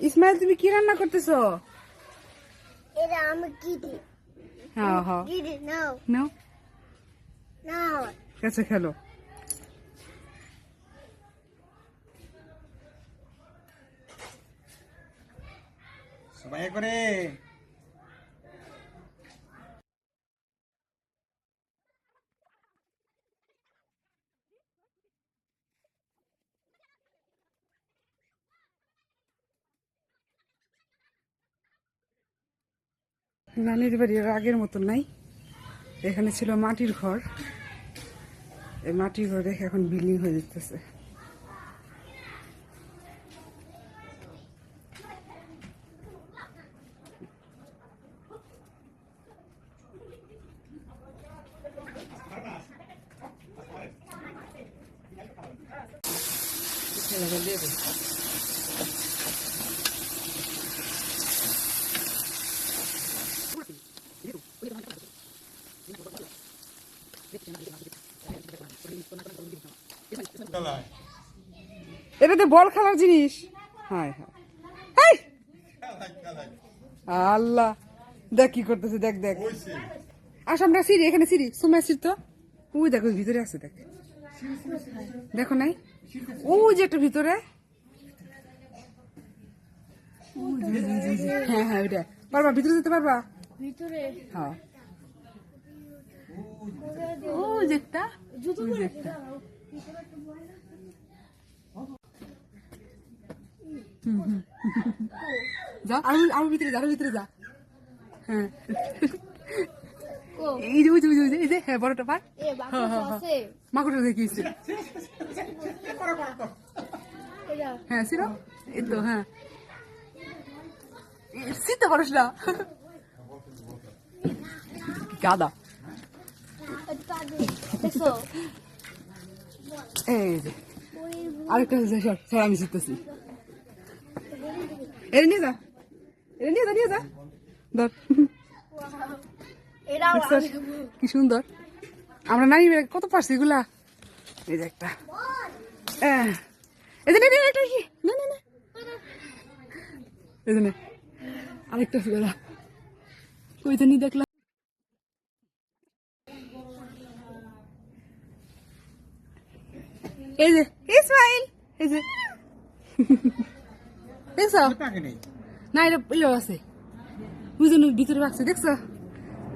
ইসমাইল তুমি কি রান্না করতেছো? এটা আমি কি দিই? হ্যাঁ হ্যাঁ নাও নাও নাও কাছে খেলো। সবাই করে নানির বাড়ি আগের মতন নাই। এখানে ছিল মাটির ঘর, এই মাটির ঘর দেখে এখন বিল্ডিং হয়ে যেতেছে। এটাতে বল খেলার জিনিস। হ্যাঁ হ্যাঁ আল্লাহ, দেখ কি করতেছে, দেখ দেখ। আস আমরা সিঁড়ি, এখানে সিঁড়ি, সময় সিঁড়ি তো ওই দেখো ভিতরে আছে, দেখ দেখো নাই ওই যে একটা ভিতরে। হ্যাঁ হ্যাঁ ওইটা পারবা, ভিতরে যেতে পারবা ভিতরে। হ্যাঁ ওই যে একটা, ওই যে একটা। যা আরো ভিতরে যা, আরো ভিতরে যা। হ্যাঁ এই যে ওই যে ওই যে এই যে হ্যাঁ বড়টা পার। মাকুটা দেখিয়েছে। হ্যাঁ ছিল এই তো। হ্যাঁ শীতে পারিস না গাদা। এই যে আরেকটা স্যার আমি শিখতেছি। এটা নিয়ে যা, এটা নিয়ে যা, নিয়ে যা ধর। কি সুন্দর, আমরা নাই কত পারছি এগুলা। এই যে একটা আরেকটা ফিরা ওই তো নি দেখলাম। এই যে ইসমাইল, এই যে দেখছো না, এটা ইয়ে আছে বুঝলি ভিতরে রাখছে। দেখছো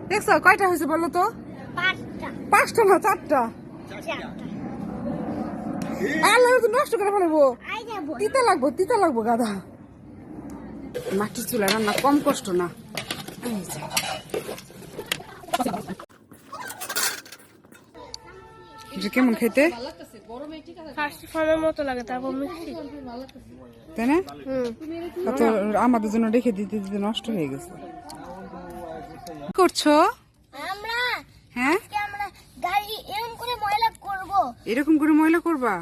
দেখছো কয়টা হয়েছে বলো তো? পাঁচটা না চারটা। আল্লাহ তো নষ্ট করে ফেলবো, তিতা লাগবো, তিতা লাগবো গাধা। মাটির চুলা রান্না কম কষ্ট না। কেমন খেতে মতো লাগে, তারপর তাই না? তো আমাদের জন্য রেখে দিতে দিতে নষ্ট হয়ে গেছে। করছো আমরা? হ্যাঁ আমরা গাড়ি এরকম করে ময়লা করব। এরকম করে ময়লা করবা?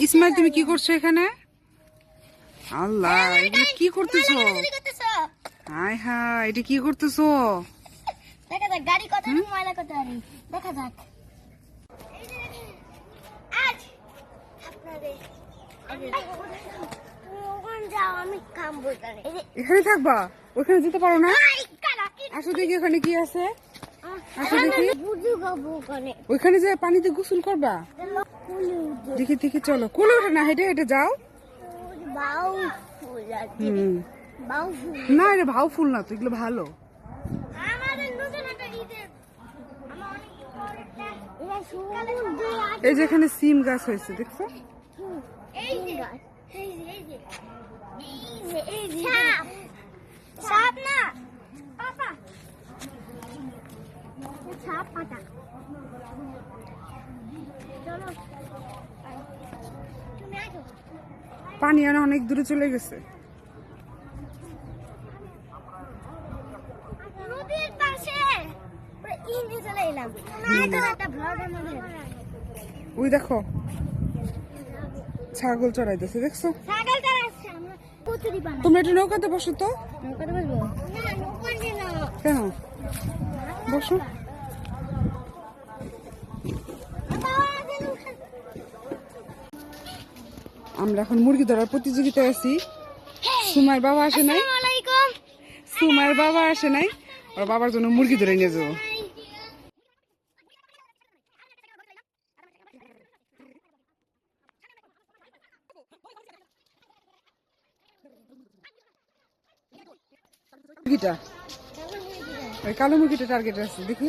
ইসমাইল তুমি কি করছো এখানে? আল্লাহ এগুলো কি করতেছো? হায় হায় এটা কি করতেছো? দেখা যাক গাড়ি কত ময়লা করতে পারি, দেখা যাক। আজ আপনাদের আমি কামবো এখানে। এখানে থাকবা? ওখানে যেতে পারো না? আসো দেখি ওখানে কি আছে। আসো দেখি ওইখানে যে পানিতে গোসল করবা। দেখি দেখি চলো, কোলে ওঠে না, হেঁটে হেঁটে যাও। না এটা ভাও ফুল না তো, এগুলো ভালো। এই যে এখানে সিম গাছ হয়েছে দেখছো? সাপ না পাপা, সাপ পাতা। চলো তুমি আসো। পানি আর অনেক দূরে চলে গেছে। নদীর পাশে ইন্দি চলে এলাম। একটা ব্লগের মধ্যে ওই দেখো ছাগল চড়াইতেছে দেখছো? ছাগল চড়াচ্ছে, আমরা কচুরি বানাই। তোমরা একটু নৌকাতে বসো তো। নৌকাতে বসবো না? নৌকাতে না। কেন বসো? আমরা এখন মুরগি ধরার প্রতিযোগিতায় আছি। সুমার বাবা আসে নাই, আসসালামু সুমার বাবা আসে নাই, ওর বাবার জন্য মুরগি ধরে নিয়ে যাবো। মুরগিটা ওই কালো মুরগিটা টার্গেট আছে, দেখি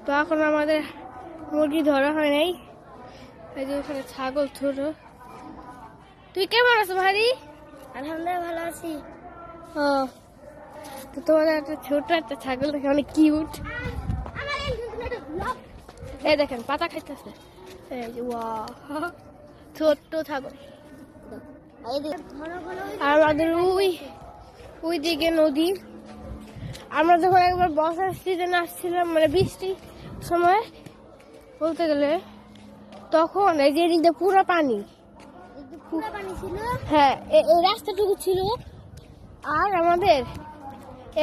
তো এখন আমাদের মুরগি ধরা হয় নাই, এই যে ওখানে ছাগল ছোট। তুই কেমন আছো ভারি? আলহামদুলিল্লাহ ভালো আছি। ও তো তোমাদের একটা ছোট একটা ছাগল দেখে অনেক কিউট। এই দেখেন পাতা খাইতেছে, এই যে ওয়াও ছোট্ট ছাগল। আর আমাদের ওই দিকে নদী। আমরা যখন একবার বর্ষার সিজনে আসছিলাম, মানে বৃষ্টির সময় বলতে গেলে, তখন এই যে এদিকে পুরো পানি ছিল। হ্যাঁ, এই রাস্তাটুকু ছিল। আর আমাদের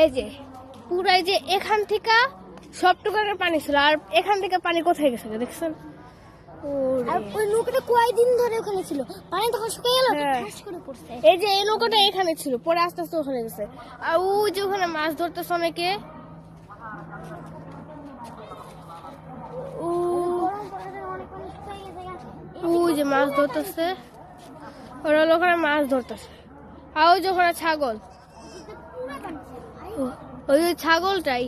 এই যে পুরো এই যে এখান থেকে সবটুকুর পানি ছিল, আর এখান থেকে পানি কোথায় গেছে দেখছেন? আর ওই নৌকাটা কয়দিন ধরে ওখানে ছিল, পানি তখন শুকিয়ে গেল, ঠাস করে পড়ছে। এই যে এই নৌকাটা এখানে ছিল, পরে আস্তে আস্তে ওখানে গেছে। আর ওই যে ওখানে মাছ ধরতেছে অনেকে, ওই যে মাছ ধরতেছে, ওরা ওখানে মাছ ধরতেছে। আর ওই যে ওখানে ছাগল, ওই ছাগলটাই